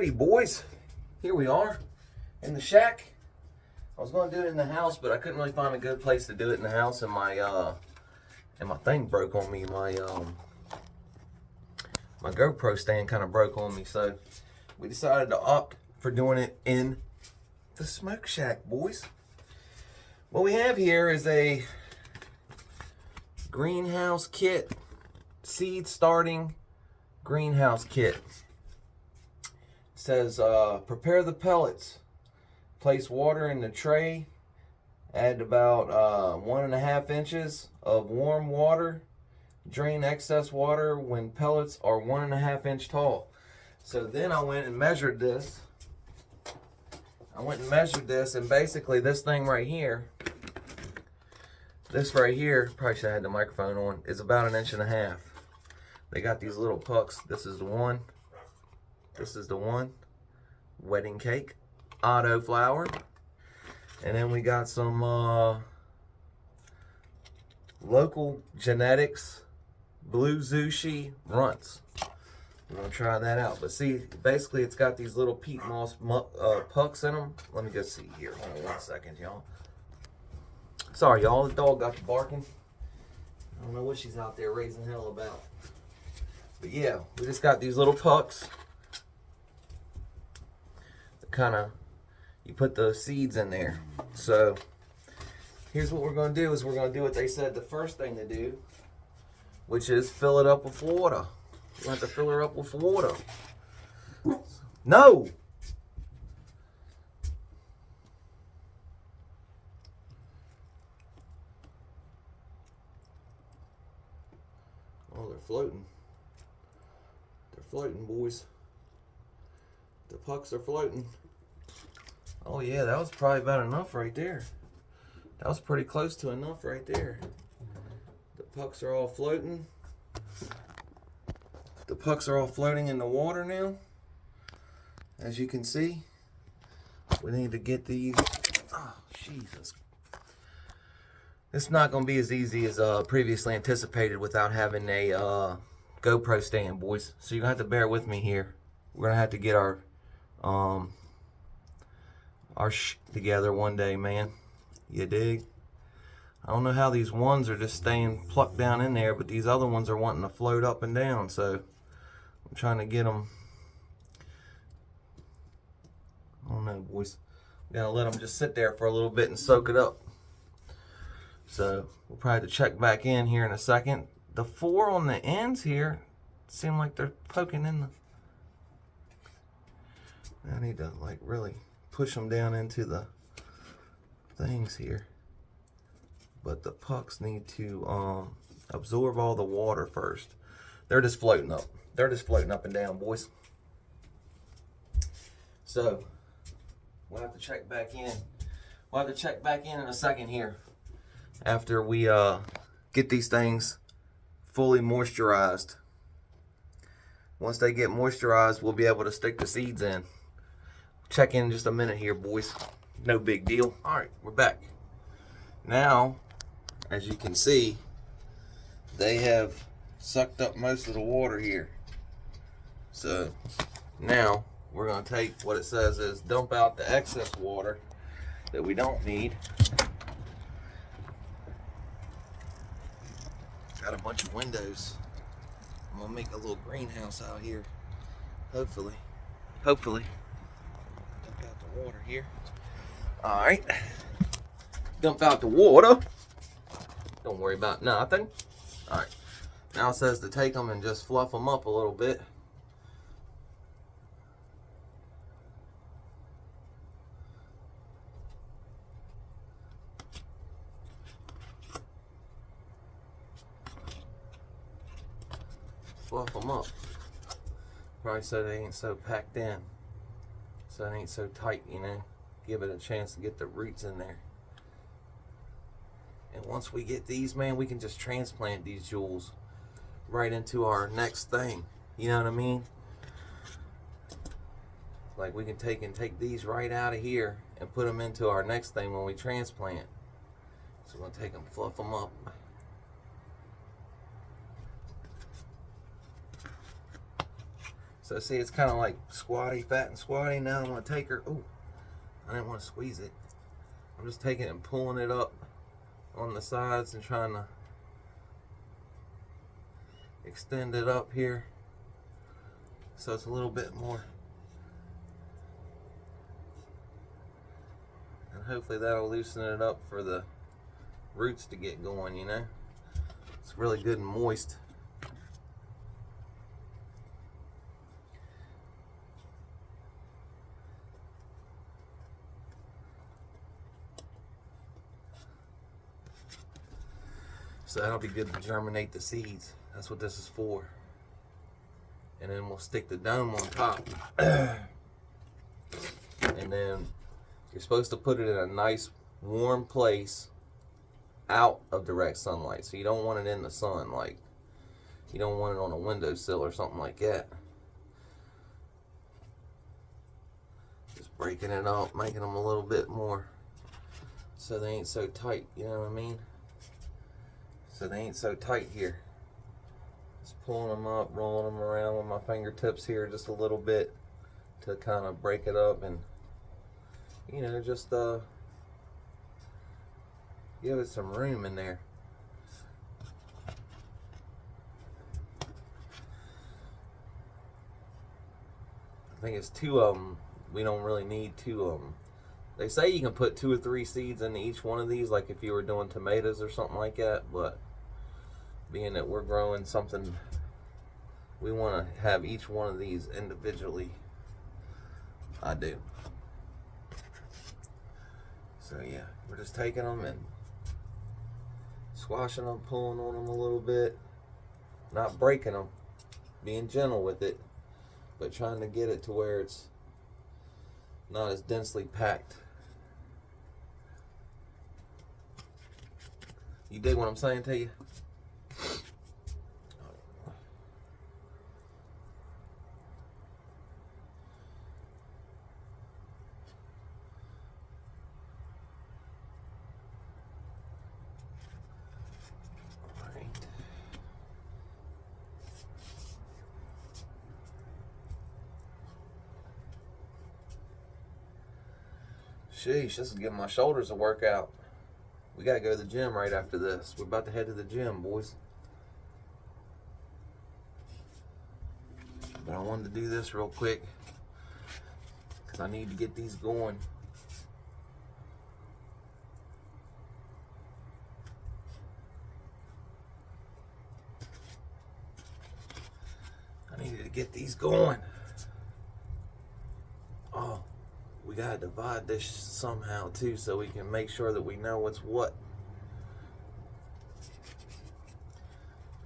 Alrighty, boys. Here we are in the shack. I was going to do it in the house, but I couldn't really find a good place to do it in the house, and my thing broke on me. My GoPro stand kind of broke on me, so we decided to opt for doing it in the smoke shack, boys. What we have here is a greenhouse kit, seed starting greenhouse kit. It says prepare the pellets, place water in the tray, add about 1.5 inches of warm water, drain excess water when pellets are 1.5 inch tall. So then I went and measured this. And basically this thing right here, probably should have had the microphone on, is about 1.5 inches. They got these little pucks. This is the one. This is the one. Wedding cake. Auto flower. And then we got some local genetics blue zushi runts. We're going to try that out. But see, basically it's got these little peat moss pucks in them. Let me go see here. Hold on 1 second, y'all. Sorry, y'all. The dog got to barking. I don't know what she's out there raising hell about. But yeah, we just got these little pucks. Kind of, you put the seeds in there. So here's what we're going to do, is we're going to do what they said the first thing to do, which is fill it up with water. You have to fill her up with water. No! Oh, they're floating. They're floating, boys. The pucks are floating. Oh yeah, that was probably about enough right there. That was pretty close to enough right there. The pucks are all floating. The pucks are all floating in the water now. As you can see, we need to get these. Oh, Jesus. It's not going to be as easy as previously anticipated without having a GoPro stand, boys. So you're going to have to bear with me here. We're going to have to get our together one day, man. You dig? I don't know how these ones are just staying plucked down in there, but these other ones are wanting to float up and down, so I'm trying to get them. I don't know, boys. I'm gonna let them just sit there for a little bit and soak it up. So we'll probably have to check back in here in a second. The 4 on the ends here seem like they're poking in the. I need to like really push them down into the things here. But the pucks need to absorb all the water first. They're just floating up. They're just floating up and down, boys. So we'll have to check back in. We'll have to check back in a second here after we get these things fully moisturized. Once they get moisturized, we'll be able to stick the seeds in. Check in just a minute here, boys. No big deal. All right, we're back. Now, as you can see, they have sucked up most of the water here. So now we're going to take what it says is dump out the excess water that we don't need. Got a bunch of windows. I'm going to make a little greenhouse out here. Hopefully. Dump out the water here. Alright. Dump out the water. Don't worry about nothing. Alright. Now it says to take them and just fluff them up a little bit. Fluff them up. Probably so they ain't so packed in. So it ain't so tight, you know. Give it a chance to get the roots in there. And once we get these, man, we can just transplant these jewels right into our next thing. You know what I mean? Like we can take these right out of here and put them into our next thing when we transplant. So we're going to take them, fluff them up. So see, it's kind of like squatty, fat and squatty. Now I'm going to take her. Oh, I didn't want to squeeze it. I'm just taking it and pulling it up on the sides and trying to extend it up here so it's a little bit more. And hopefully that'll loosen it up for the roots to get going, you know. It's really good and moist. So that'll be good to germinate the seeds. That's what this is for. And then we'll stick the dome on top. And then you're supposed to put it in a nice warm place out of direct sunlight. So you don't want it in the sun, like you don't want it on a windowsill or something like that. Just breaking it up, making them a little bit more so they ain't so tight, you know what I mean? So they ain't so tight here. Just pulling them up, rolling them around with my fingertips here just a little bit to kind of break it up and, you know, just give it some room in there. I think it's 2 of them. We don't really need 2 of them. They say you can put 2 or 3 seeds into each one of these, like if you were doing tomatoes or something like that, but being that we're growing something, we want to have each one of these individually. I do. So yeah, we're just taking them and squashing them, pulling on them a little bit, not breaking them, being gentle with it, but trying to get it to where it's not as densely packed. You dig what I'm saying to you? Sheesh, this is giving my shoulders a workout. We gotta go to the gym right after this. We're about to head to the gym, boys. But I wanted to do this real quick because I need to get these going. I needed to get these going. Oh, we gotta divide this somehow too so we can make sure that we know what's what.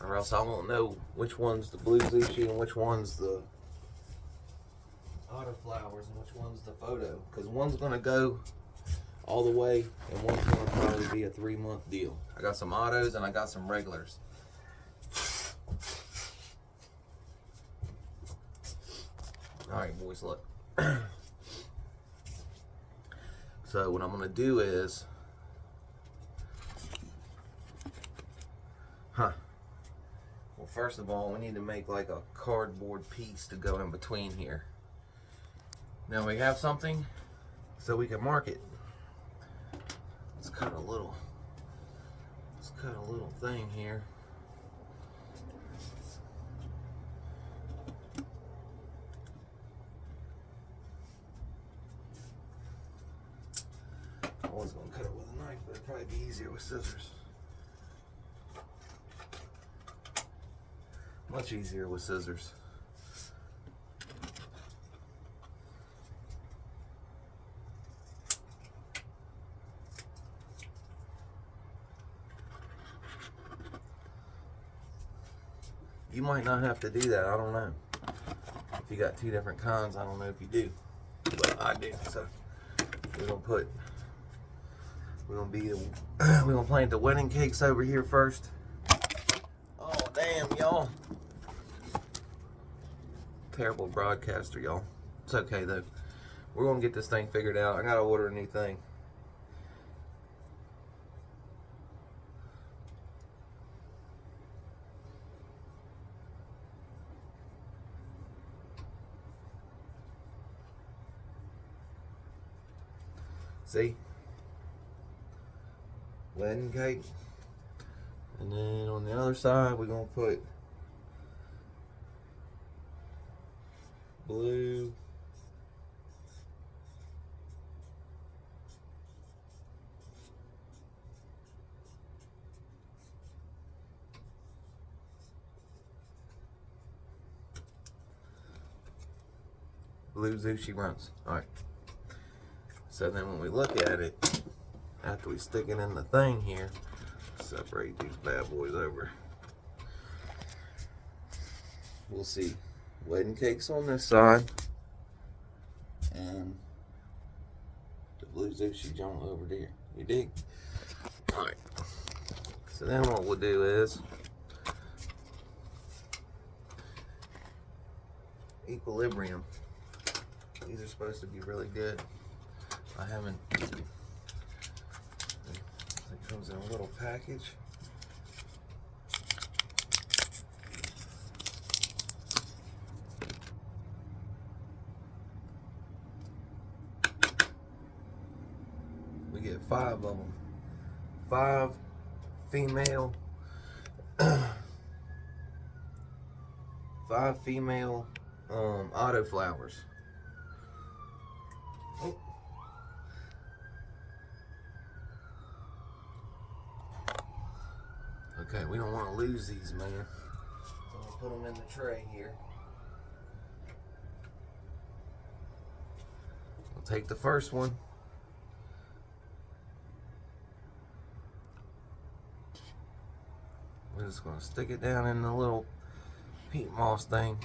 Or else I won't know which one's the blue zucchini and which one's the autoflowers and which one's the photo. Because one's gonna go all the way and one's gonna probably be a 3-month deal. I got some autos and I got some regulars. Alright boys, look. So what I'm gonna do is, well, first of all, we need to make like a cardboard piece to go in between here. Now we have something so we can mark it. Let's cut a little thing here. I was gonna cut it with a knife, but it'd probably be easier with scissors. Much easier with scissors. You might not have to do that, I don't know. If you got 2 different kinds, I don't know if you do. But I do. So we're gonna plant the wedding cakes over here first. Oh damn, y'all. Terrible broadcaster, y'all. It's okay though. We're gonna get this thing figured out. I gotta order a new thing. See? Wedding cake. And then on the other side, we're going to put blue. Blue Zushi runs. Alright. So then when we look at it, after we stick it in the thing here, separate these bad boys over. We'll see wedding cakes on this side and the blue Zushi junk over there. You dig? Alright. So then what we'll do is equilibrium. These are supposed to be really good. I haven't. It comes in a little package. We get 5 of them. 5 female. 5 female autoflowers. Oh. Okay, we don't want to lose these, man. So I'm gonna put them in the tray here. We'll take the first one. We're just gonna stick it down in the little peat moss thing.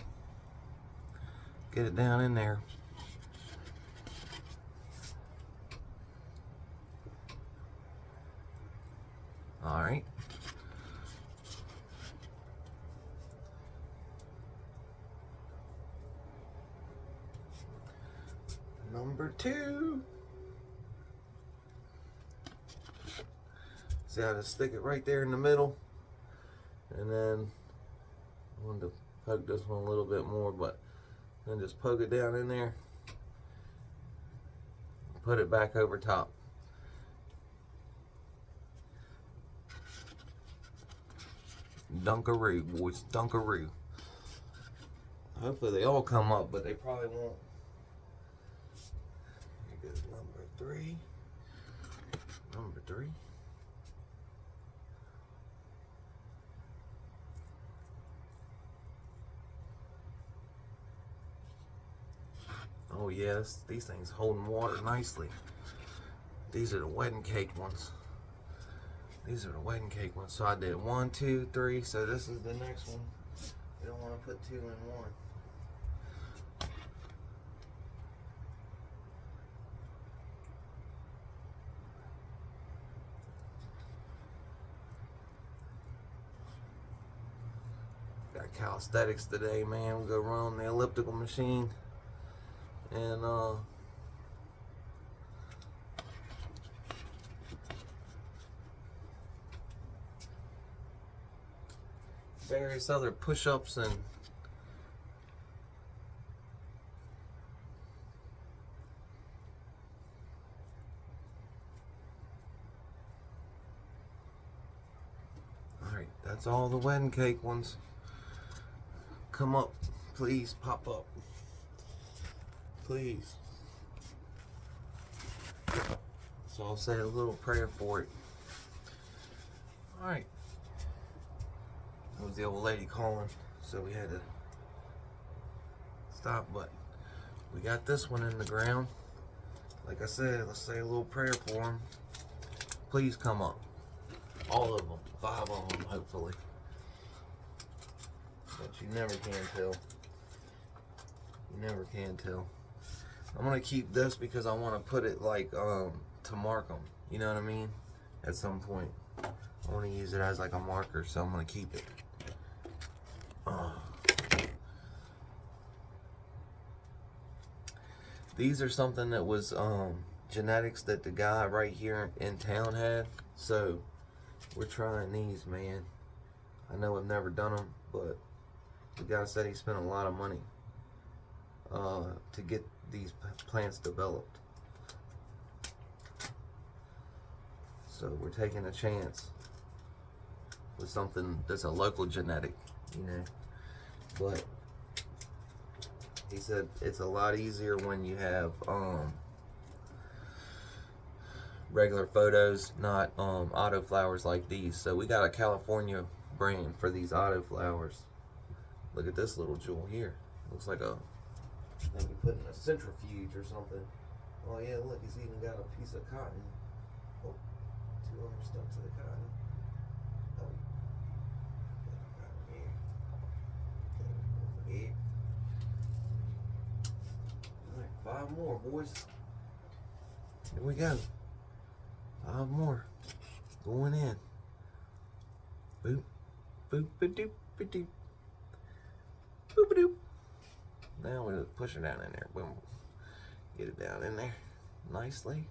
Get it down in there. All right. Number 2. See how to stick it right there in the middle, and then I wanted to poke this one a little bit more, but then just poke it down in there. Put it back over top. Dunkaroo, boys, Dunkaroo. Hopefully they all come up, but they probably won't. Here goes number 3. Number 3. Oh yes, these things holding water nicely. These are the wedding cake ones. These are the wedding cake ones. So I did 1, 2, 3. So this is the next one. We don't want to put 2 in 1. Got calisthenics today, man. We go run on the elliptical machine. And various other push-ups and alright, that's all the wedding cake ones. Come up, please, pop up. Please. So I'll say a little prayer for it. Alright. That was the old lady calling, so we had to stop, but we got this one in the ground. Like I said, let's say a little prayer for them. Please come up. All of them. 5 of them, hopefully. But you never can tell. You never can tell. I'm gonna keep this because I want to put it like to mark them. You know what I mean? At some point, I want to use it as like a marker, so I'm gonna keep it. These are something that was genetics that the guy right here in town had. So we're trying these, man. I know I've never done them, but the guy said he spent a lot of money to get these plants developed. So we're taking a chance with something that's a local genetic, you know. But he said it's a lot easier when you have regular photos, not auto flowers like these. So we got a California brand for these auto flowers. Look at this little jewel here. Looks like a, I think you put in a centrifuge or something. Oh yeah, look, he's even got a piece of cotton. Oh, 2 of them stuck to the cotton. Oh, cotton here. Here. All right, 5 more, boys. Here we go. 5 more going in. Boop, boop, ba doop, ba doop, boop, ba doop. Now we're gonna push it down in there. Boom. Get it down in there nicely.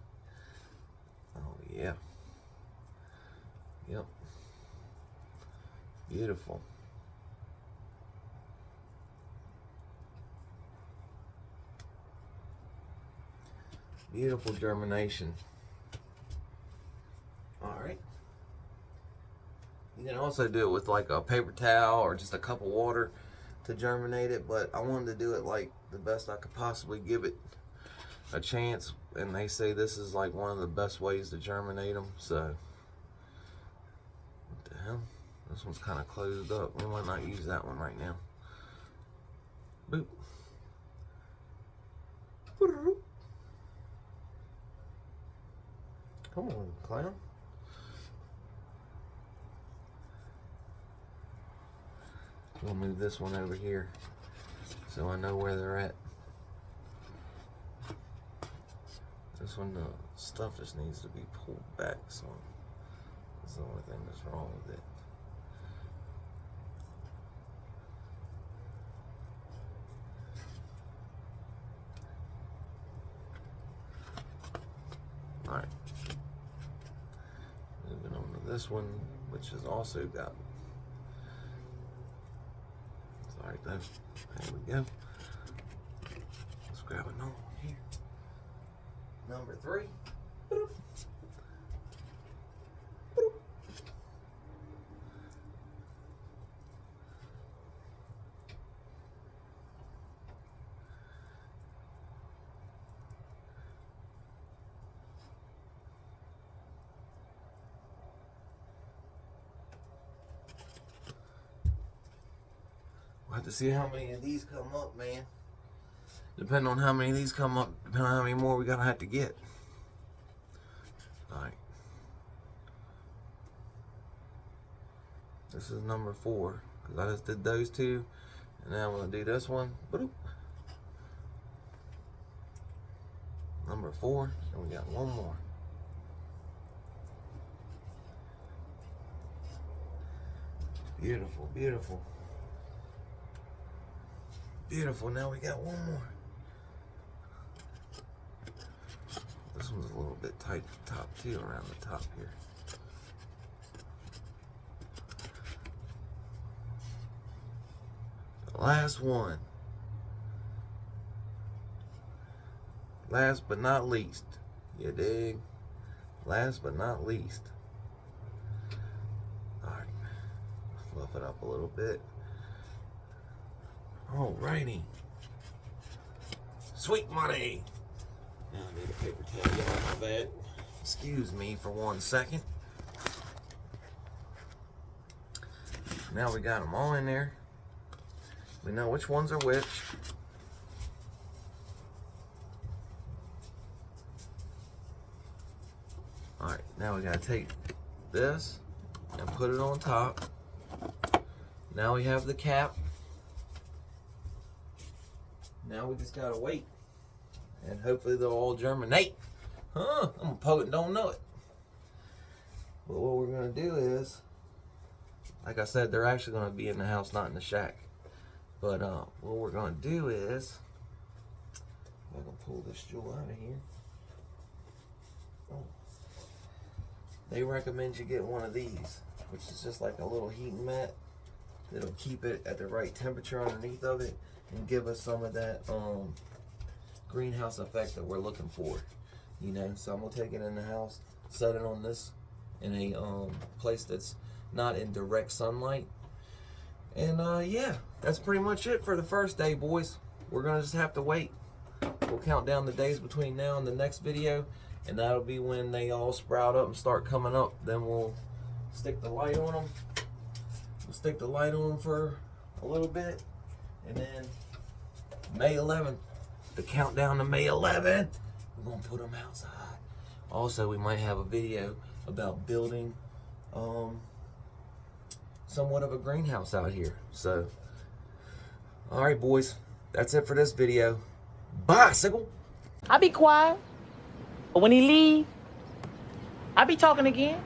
Oh yeah. Yep. Beautiful. Beautiful germination. All right. You can also do it with like a paper towel or just a cup of water to germinate it, but I wanted to do it like the best I could possibly give it a chance, and they say this is like one of the best ways to germinate them. So what the hell, this one's kind of closed up. We might not use that one right now. Boop. Come on, clown. We'll move this one over here so I know where they're at. This one, the stuff just needs to be pulled back, so that's the only thing that's wrong with it. Alright. Moving on to this one, which has also got. Sorry, though. There we go. Let's grab another one here. Number 3. Boop. Boop. We'll have to see how many of these come up, man. Depending on how many of these come up, depending on how many more we're gonna have to get. Alright. This is number 4, because I just did those 2. And now I'm gonna do this one. Boop. Number 4, and we got 1 more. Beautiful, beautiful. Beautiful, now we got 1 more. This one's a little bit tight at the top too, around the top here. The last one. Last but not least. You dig? Last but not least. Alright. Fluff it up a little bit. Alrighty. Sweet money. Now I need a paper towel. Get off my bed. Excuse me for 1 second. Now we got them all in there. We know which ones are which. Alright, now we gotta take this and put it on top. Now we have the cap. Now we just gotta wait. And hopefully they'll all germinate. Huh, I'm a poet and don't know it. But what we're gonna do is, like I said, they're actually gonna be in the house, not in the shack. But what we're gonna do is, if I can pull this jewel out of here. Oh. They recommend you get one of these, which is just like a little heating mat that'll keep it at the right temperature underneath of it and give us some of that greenhouse effect that we're looking for. You know, so I'm gonna take it in the house, set it on this in a place that's not in direct sunlight. And yeah, that's pretty much it for the first day, boys. We're gonna just have to wait. We'll count down the days between now and the next video, and that'll be when they all sprout up and start coming up. Then we'll stick the light on them. We'll stick the light on for a little bit, and then May 11th, the countdown to May 11th, we're gonna put them outside. Also, we might have a video about building somewhat of a greenhouse out here. So, all right, boys, that's it for this video. Bicycle. I be quiet, but when he leave, I be talking again.